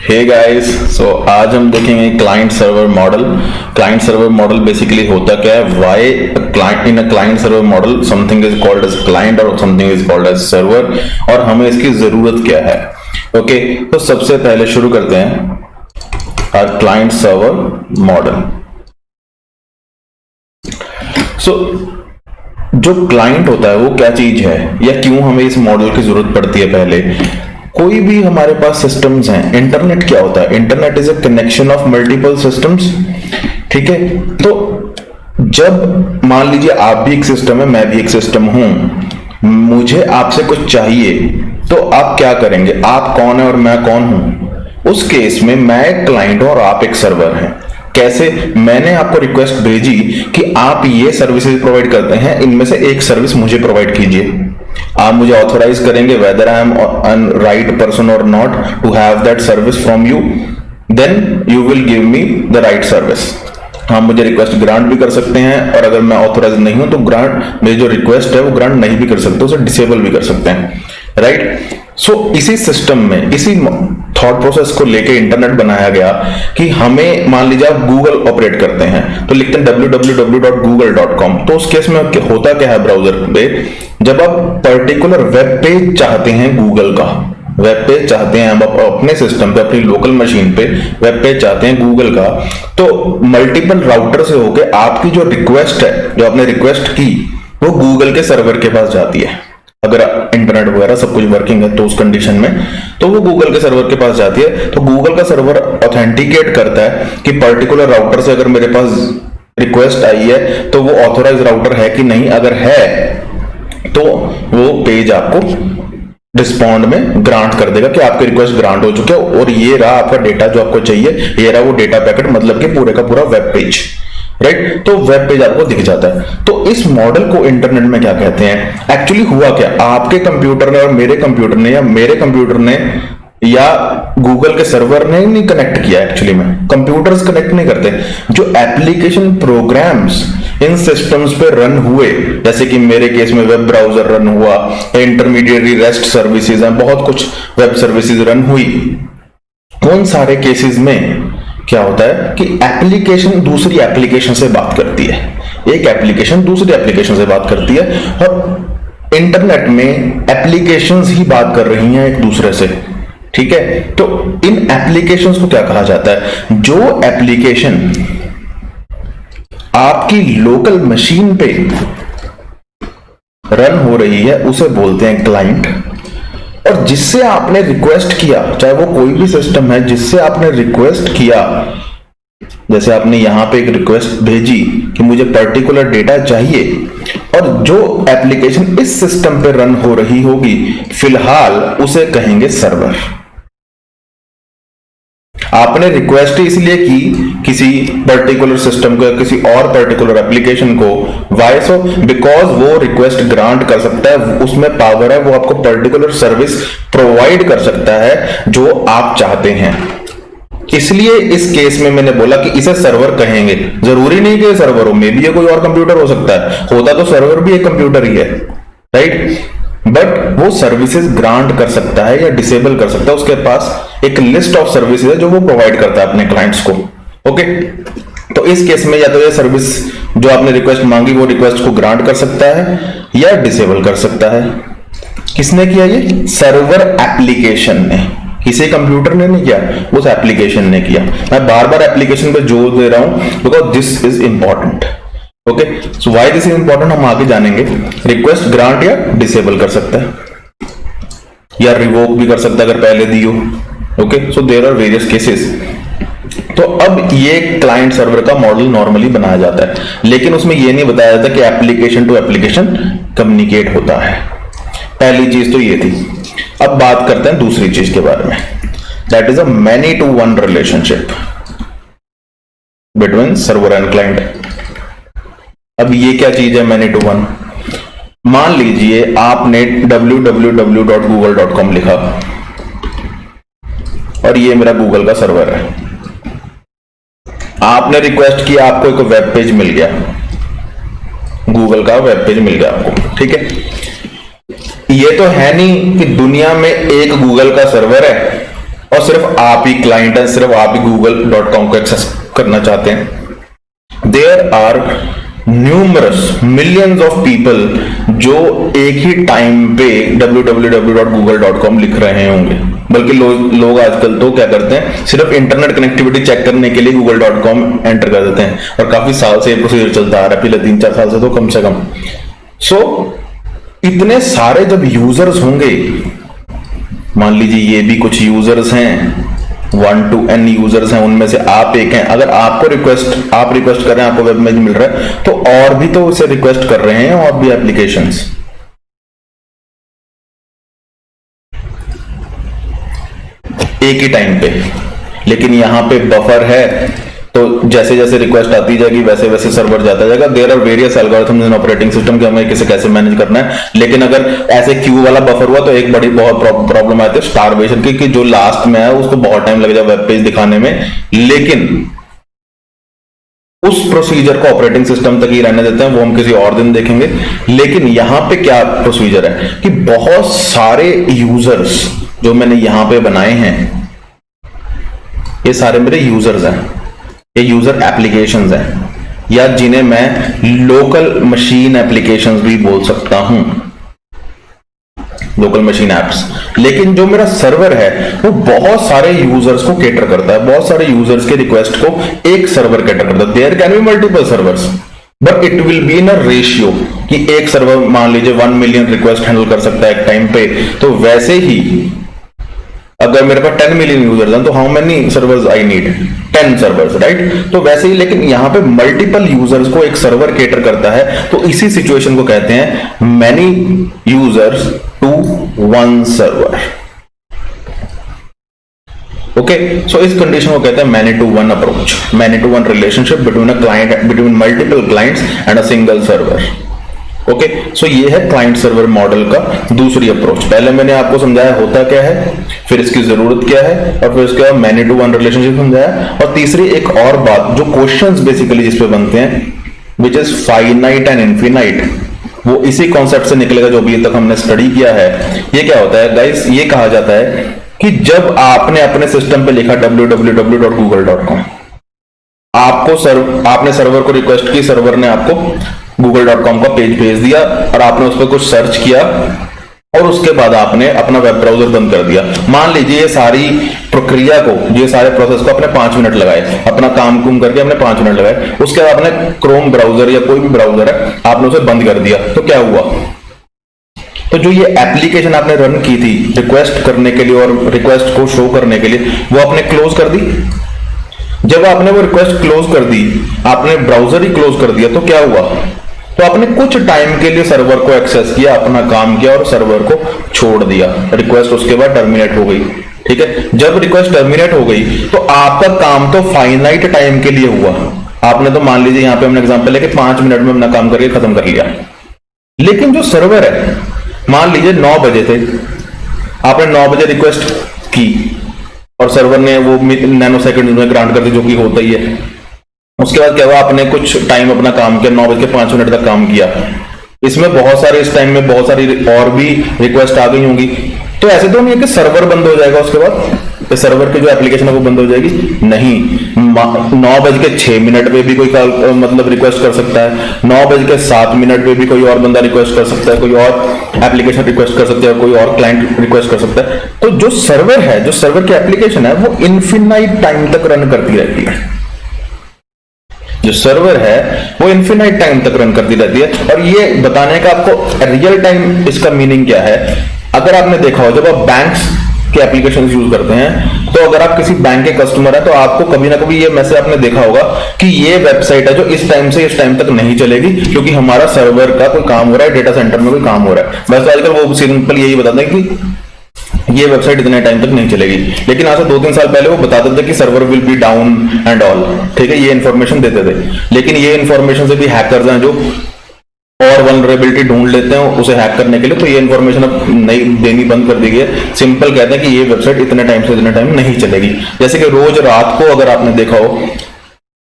Hey guys, सो आज हम देखेंगे client server model. Client server model basically होता क्या है, why client in a client server model something is called as client और something is called as server, और हमें इसकी जरूरत क्या है। ओके, तो सबसे पहले शुरू करते हैं आवर क्लाइंट सर्वर मॉडल। सो जो क्लाइंट होता है वो क्या चीज है या क्यों हमें इस मॉडल की जरूरत पड़ती है। पहले कोई भी हमारे पास सिस्टम्स हैं, इंटरनेट क्या होता है, internet is a connection of multiple systems. ठीक है, तो जब मान लीजिए आप भी एक सिस्टम है, मैं भी एक सिस्टम हूं, मुझे आपसे कुछ चाहिए तो आप क्या करेंगे, आप कौन है और मैं कौन हूं। उस केस में मैं एक क्लाइंट हूं और आप एक सर्वर हैं। कैसे, मैंने आपको रिक्वेस्ट भेजी कि आप ये सर्विसेज प्रोवाइड करते हैं, इनमें से एक सर्विस मुझे प्रोवाइड कीजिए। आप मुझे ऑथोराइज करेंगे whether I am an right person और not to have that service from you, then you will give me the right service. आप मुझे रिक्वेस्ट ग्रांट भी कर सकते हैं, और अगर मैं ऑथोराइज नहीं हूं तो ग्रांट, मेरी जो रिक्वेस्ट है वो ग्रांट नहीं भी कर सकते, उसे डिसेबल भी कर सकते हैं, राइट। सो इसी सिस्टम में, इसी थॉट प्रोसेस को लेके इंटरनेट बनाया गया कि हमें, मान लीजिए आप गूगल ऑपरेट करते हैं तो लिखते हैं www.google.com, तो उस केस में होता क्या है ब्राउजर पे, जब आप पर्टिकुलर वेब पेज चाहते हैं, गूगल का वेब पेज चाहते हैं, आप अपने सिस्टम पे, अपनी लोकल मशीन पे वेब पेज चाहते हैं गूगल का, तो मल्टीपल राउटर से होके आपकी जो रिक्वेस्ट है, जो आपने रिक्वेस्ट की, वो गूगल के सर्वर के पास जाती है। अगर इंटरनेट वगैरह सब कुछ वर्किंग है तो उस कंडीशन में तो वो गूगल के सर्वर के पास जाती है। तो गूगल का सर्वर ऑथेंटिकेट करता है कि पर्टिकुलर राउटर से अगर मेरे पास रिक्वेस्ट आई है तो वो ऑथोराइज राउटर है कि नहीं, अगर है तो वो पेज आपको रिस्पॉन्ड में ग्रांट कर देगा कि आपकी रिक्वेस्ट ग्रांट हो चुकी है, और ये रहा आपका डेटा जो आपको चाहिए, ये रहा वो डेटा पैकेट, मतलब कि पूरे का पूरा वेब पेज, राइट। तो वेब पेज आपको दिख जाता है। तो इस मॉडल को इंटरनेट में क्या कहते हैं, एक्चुअली हुआ क्या, आपके कंप्यूटर ने और मेरे कंप्यूटर ने, या मेरे कंप्यूटर ने या गूगल के सर्वर ने नहीं कनेक्ट किया। एक्चुअली में कंप्यूटर्स कनेक्ट नहीं करते, जो एप्लीकेशन प्रोग्राम्स इन सिस्टम्स पे रन हुए, जैसे कि मेरे केस में वेब ब्राउजर रन हुआ, इंटरमीडिएट रेस्ट सर्विसेज हैं, बहुत कुछ वेब सर्विसेज रन हुई, उन सारे केसेस में क्या होता है कि एप्लीकेशन दूसरी एप्लीकेशन से बात करती है, एक एप्लीकेशन दूसरी एप्लीकेशन से बात करती है, और इंटरनेट में एप्लीकेशंस ही बात कर रही हैं एक दूसरे से। ठीक है, तो इन एप्लीकेशंस को क्या कहा जाता है, जो एप्लीकेशन आपकी लोकल मशीन पे रन हो रही है उसे बोलते हैं क्लाइंट, और जिससे आपने रिक्वेस्ट किया, चाहे वो कोई भी सिस्टम है जिससे आपने रिक्वेस्ट किया, जैसे आपने यहां पे एक रिक्वेस्ट भेजी कि मुझे पर्टिकुलर डेटा चाहिए, और जो एप्लीकेशन इस सिस्टम पे रन हो रही होगी फिलहाल उसे कहेंगे सर्वर। आपने रिक्वेस्ट इसलिए की किसी पर्टिकुलर सिस्टम को, किसी और पर्टिकुलर एप्लीकेशन को, वाई सो, बिकॉज वो रिक्वेस्ट ग्रांट कर सकता है, उसमें पावर है, वो आपको पर्टिकुलर सर्विस प्रोवाइड कर सकता है जो आप चाहते हैं। इसलिए इस केस में मैंने बोला कि इसे सर्वर कहेंगे। जरूरी नहीं कि सर्वर हो, मे भी ये कोई और कंप्यूटर हो सकता है, होता तो सर्वर भी एक कंप्यूटर ही है, राइट, बट वो सर्विसेज ग्रांट कर सकता है या डिसेबल कर सकता है, उसके पास एक लिस्ट ऑफ सर्विसेज है जो वो प्रोवाइड करता है अपने क्लाइंट्स को। ओके, तो इस केस में या तो ये सर्विस जो आपने रिक्वेस्ट मांगी वो रिक्वेस्ट को ग्रांट कर सकता है या डिसेबल कर सकता है। किसने किया ये, सर्वर एप्लीकेशन ने, किसी कंप्यूटर ने नहीं किया, उस एप्लीकेशन ने किया। मैं बार बार एप्लीकेशन पे जोर दे रहा हूं because this is important. Okay, so why this is important हम आगे जानेंगे। रिक्वेस्ट ग्रांट या डिसेबल कर सकता है या रिवोक भी कर सकता है अगर पहले दी हो। Okay, so there are various cases. तो अब ये क्लाइंट सर्वर का मॉडल नॉर्मली बनाया जाता है, लेकिन उसमें ये नहीं बताया जाता कि एप्लीकेशन टू एप्लीकेशन कम्युनिकेट होता है। पहली चीज तो ये थी। अब बात करते हैं दूसरी चीज के बारे में, that is a many to one relationship between server and client. अब ये क्या चीज है मैनी टू वन, मान लीजिए आपने www.google.com लिखा और ये मेरा गूगल का सर्वर है, आपने रिक्वेस्ट किया, आपको एक वेब पेज मिल गया, गूगल का वेब पेज मिल गया आपको। ठीक है, ये तो है नहीं कि दुनिया में एक गूगल का सर्वर है और सिर्फ आप ही क्लाइंट हैं, सिर्फ आप ही google.com को एक्सेस करना चाहते हैं। There are numerous millions of people जो एक ही टाइम पे www.google.com लिख रहे होंगे। बल्कि लोग आजकल तो क्या करते हैं, सिर्फ इंटरनेट कनेक्टिविटी चेक करने के लिए google.com एंटर कर देते हैं, और काफी साल से ये प्रोसीजर चलता आ रहा है, पिछले 3-4 साल से तो कम से कम। सो इतने सारे जब यूजर्स होंगे, मान लीजिए ये भी कुछ यूजर्स हैं, 1 to n यूजर्स हैं, उनमें से आप एक हैं, अगर आपको आप रिक्वेस्ट कर रहे हैं, आपको वेब में मिल रहा है, तो और भी तो उसे रिक्वेस्ट कर रहे हैं, और भी एप्लीकेशंस। एक ही टाइम पे। लेकिन यहां पे बफर है, तो जैसे जैसे रिक्वेस्ट आती जाएगी वैसे वैसे सर्वर जाता जाएगा। There are various algorithms in operating system कि हमें किसे कैसे मैनेज करना है। लेकिन अगर ऐसे क्यू वाला बफर हुआ तो एक बड़ी बहुत प्रॉब्लम आती है स्टारवेशन की, कि जो लास्ट में है उसको बहुत टाइम लग जाए वेब पेज दिखाने में। लेकिन उस प्रोसीजर को ऑपरेटिंग सिस्टम तक ही रहने देते हैं, वो हम किसी और दिन देखेंगे। लेकिन यहां पे क्या प्रोसीजर है कि बहुत सारे यूजर्स जो मैंने यहां पे बनाए हैं, ये सारे मेरे यूजर्स हैं, ये यूजर एप्लीकेशंस हैं, या जिन्हें मैं लोकल मशीन एप्लीकेशंस भी बोल सकता हूं, लोकल मशीन एप्स। लेकिन जो मेरा सर्वर है वो बहुत सारे यूजर्स को कैटर करता है, बहुत सारे यूजर्स के रिक्वेस्ट को एक सर्वर कैटर करता है। There can be multiple servers, but it will be in a ratio कि एक सर्वर मान लीजिए 1 मिलियन रिक्वेस्ट हैंडल कर सकता है एक टाइम पे। तो वैसे ही अगर मेरे पास 10 मिलियन यूजर्स हैं तो how many servers I need, 10 servers, right. तो वैसे ही लेकिन यहां पे मल्टीपल यूजर्स को एक सर्वर कैटर करता है, तो इसी सिचुएशन को कहते हैं many users to one server. Okay, so इस कंडीशन को कहते हैं many to one approach, many to one relationship between a client, between multiple clients and a single server. Okay, so ये है क्लाइंट सर्वर मॉडल का दूसरी approach. पहले मैंने आपको समझाया होता क्या है, फिर इसकी जरूरत क्या है, और फिर उसके बाद मैनी टू वन रिलेशनशिप समझाया। और तीसरी एक और बात जो क्वेश्चंस बेसिकली जिस पे बनते हैं, which is finite and infinite, वो इसी कॉन्सेप्ट से निकलेगा जो अभी तक हमने स्टडी किया है। ये क्या होता है गाइस, ये कहा जाता है कि जब आपने अपने सिस्टम पे लिखा www.google.com, आपने सर्वर को रिक्वेस्ट की, सर्वर ने आपको google.com का पेज भेज दिया, और आपने उस पर कुछ सर्च किया, और उसके बाद आपने अपना वेब ब्राउजर बंद कर दिया। मान लीजिए ये सारी प्रक्रिया को, ये सारे प्रोसेस को आपने 5 मिनट लगाए, अपना काम कुम करके आपने 5 मिनट लगाए। उसके बाद आपने क्रोम ब्राउजर या कोई भी ब्राउजर है, आपने उसे बंद कर दिया। तो क्या हुआ, तो जो ये एप्लीकेशन आपने रन की थी रिक्वेस्ट करने के लिए और रिक्वेस्ट को शो करने के लिए, वो आपने क्लोज कर दी। जब आपने वो रिक्वेस्ट क्लोज कर दी, आपने ब्राउजर ही क्लोज कर दिया, तो क्या हुआ, तो आपने कुछ टाइम के लिए सर्वर को एक्सेस किया, अपना काम किया और सर्वर को छोड़ दिया। रिक्वेस्ट उसके बाद टर्मिनेट हो गई। ठीक है, जब रिक्वेस्ट टर्मिनेट हो गई तो आपका काम तो फाइनाइट टाइम के लिए हुआ। आपने तो मान लीजिए यहां पे हमने एग्जांपल लेके 5 मिनट में अपना काम करके खत्म कर लिया। लेकिन जो सर्वर है, मान लीजिए 9 बजे थे, आपने 9 बजे रिक्वेस्ट की और सर्वर ने वो नैनो सेकंड में ग्रांट कर दी, जो कि होता ही है। उसके बाद क्या हुआ, आपने कुछ टाइम अपना काम किया, 9:05 तक काम किया। इसमें बहुत सारे, इस टाइम में बहुत सारी और भी रिक्वेस्ट आ गई होंगी। तो ऐसे तो नहीं है कि सर्वर बंद हो जाएगा उसके बाद, तो सर्वर की जो एप्लीकेशन है वो बंद हो जाएगी, नहीं। 9:06 पे भी कोई मतलब रिक्वेस्ट कर सकता है, 9:07 पे भी कोई और बंदा रिक्वेस्ट कर सकता है, कोई और एप्लीकेशन रिक्वेस्ट कर सकता है, कोई और क्लाइंट रिक्वेस्ट कर सकता है। तो जो सर्वर है, जो सर्वर की एप्लीकेशन है, वो इनफिनाइट टाइम तक रन करती रहती है। जो सर्वर है वो इनफिनाइट टाइम तक रन करती रहती है। और ये बताने का आपको रियल टाइम इसका मीनिंग क्या है, अगर आपने देखा हो जब आप बैंक्स के एप्लीकेशन यूज करते हैं, तो अगर आप किसी बैंक के कस्टमर है तो आपको कभी ना कभी ये मैसेज आपने देखा होगा कि ये वेबसाइट है जो इस टाइम से इस टाइम तक नहीं चलेगी, क्योंकि हमारा सर्वर का कोई काम हो रहा है, डेटा सेंटर में कोई काम हो रहा है। बस आजकल वो सिंपल यही बताते हैं कि ये वेबसाइट इतने टाइम तक नहीं चलेगी। लेकिन आज से 2-3 साल पहले वो बताते थे कि server will be down and all, ठीक है, ये इन्फॉर्मेशन देते थे। लेकिन ये इन्फॉर्मेशन से भी हैकर्स हैं जो और वल्नरेबिलिटी ढूंढ लेते हैं उसे हैक करने के लिए, तो ये इन्फॉर्मेशन अब नहीं देनी बंद कर दी गई है। सिंपल कहते हैं कि ये वेबसाइट इतने टाइम से इतने टाइम नहीं चलेगी। जैसे कि रोज रात को अगर आपने देखा हो,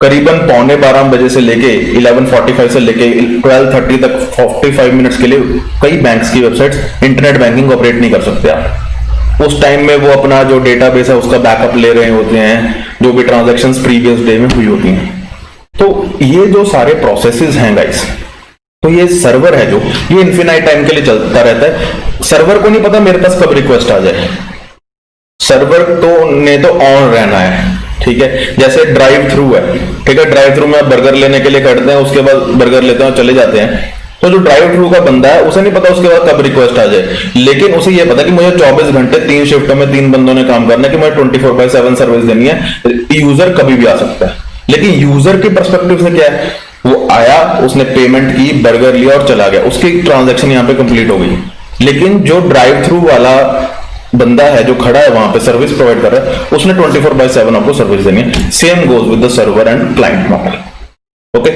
करीबन 11:15 बजे से लेके 11:45 से लेके 12:30 तक 45 मिनट्स के लिए कई बैंक्स की वेबसाइट्स इंटरनेट बैंकिंग ऑपरेट नहीं कर सकते आप। उस टाइम में वो अपना जो डेटाबेस है उसका बैकअप ले रहे होते हैं, जो भी ट्रांजैक्शंस प्रीवियस डे में हुई होती हैं। तो ये जो सारे प्रोसेसेस हैं गाइस, तो ये सर्वर है जो ये इन्फिनाइट टाइम के लिए चलता रहता है। सर्वर को नहीं पता मेरे पास कब रिक्वेस्ट आ जाए, सर्वर तो ऑन रहना है, ठीक है। जैसे ड्राइव थ्रू है, ठीक है, ड्राइव थ्रू में बर्गर लेने के लिए करते हैं, उसके बाद बर्गर लेते हैं चले जाते हैं। तो जो ड्राइव थ्रू का बंदा है उसे नहीं पता उसके बाद कब रिक्वेस्ट आ जाए, लेकिन उसे ये पता कि मुझे 24 घंटे 3 शिफ्टों में 3 बंदों ने काम करना है, कि मुझे 24/7 सर्विस देनी है, यूजर कभी भी आ सकता है। लेकिन यूजर के पर्सपेक्टिव से क्या है, वो आया, उसने पेमेंट की, बर्गर लिया और चला गया, उसकी ट्रांजैक्शन यहाँ पे कंप्लीट हो गई। लेकिन जो ड्राइव थ्रू वाला बंदा है जो खड़ा है वहां पे सर्विस प्रोवाइड कर रहा है, उसने 24/7 आपको सर्विस देनी है। Same goes with the server and client model, okay.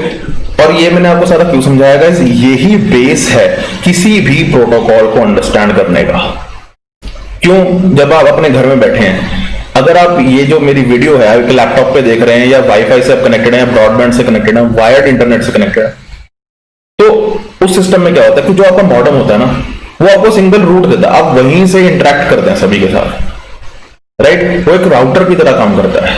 और ये मैंने आपको सारा क्यों समझाया गाइस, यही बेस है किसी भी प्रोटोकॉल को अंडरस्टैंड करने का। क्यों, जब आप अपने घर में बैठे हैं, अगर आप ये जो मेरी वीडियो है आप लैपटॉप पे देख रहे हैं, या वाईफाई से आप कनेक्टेड हैं, या ब्रॉडबैंड से कनेक्टेड है, वायर्ड इंटरनेट से कनेक्टेड है, तो उस सिस्टम में क्या होता है कि जो आपका मॉडेम होता है ना, वो आपको सिंगल रूट देता है, आप वहीं से इंटरेक्ट करते हैं सभी के साथ, राइट। वो एक राउटर की तरह काम करता है,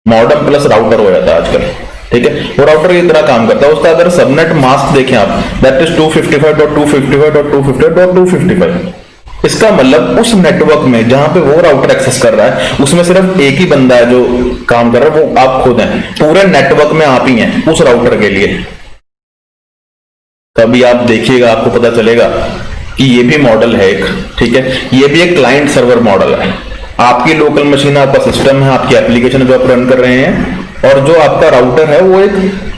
मॉडेम प्लस राउटर हो जाता है आजकल, ठीक है। वो राउटर की तरह काम करता है। उसका अगर सबनेट मास्क देखें आप, दैट इज 255.255.255.255। इसका मतलब उस नेटवर्क में जहां पे वो राउटर एक्सेस कर रहा है, उसमें सिर्फ एक ही बंदा है जो काम कर रहा है, वो आप खुद हैं। पूरे नेटवर्क में आप ही हैं उस राउटर के लिए। कभी आप देखिएगा, आपको पता चलेगा कि ये भी मॉडल है एक, ठीक है, ये भी एक क्लाइंट सर्वर मॉडल है। आपकी लोकल मशीन, आपका सिस्टम है, आपकी एप्लीकेशन जो आप रन कर रहे हैं, और जो आपका राउटर है वो एक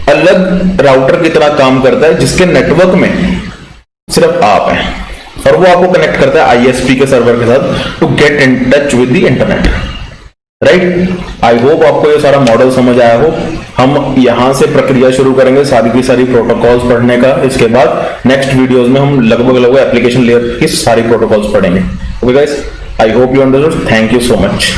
अलग राउटर की तरह काम करता है, जिसके नेटवर्क में सिर्फ आप हैं, और वो आपको कनेक्ट करता है आईएसपी के सर्वर के साथ to get in touch with the internet, right. I hope आपको ये सारा मॉडल समझ आया हो। हम यहां से प्रक्रिया शुरू करेंगे सारी की सारी प्रोटोकॉल्स पढ़ने का। इसके बाद नेक्स्ट वीडियोस में हम लगभग एप्लीकेशन लेयर की सारी प्रोटोकॉल्स पढ़ेंगे। Okay guys, I hope you understood. Thank you so much.